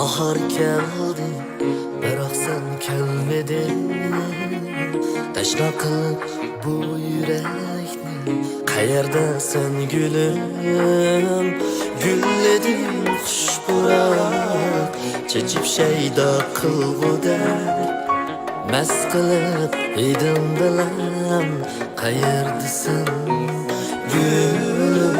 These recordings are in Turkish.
Bahar keldi, biroq sen kelmedin. Tashna qilib bu yurakni, qayerdasan gülüm? Gulleding xushpurak, chechib shaydo qilg'udek. Mast qilib edim bilan, qayerdasan gülüm?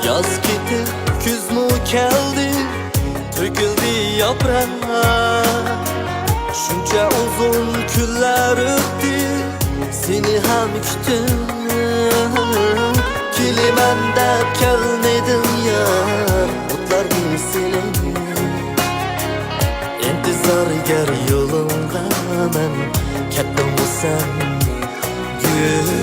Yaz ketib, kuz mu keldi, to'kildi yaprak. Shuncha uzun kunlar o'tdi, seni ham kutdim. Kelaman deb kelmedim ya, o'tlarga silib. Intizorgar yo'limga men ketdim sen gul.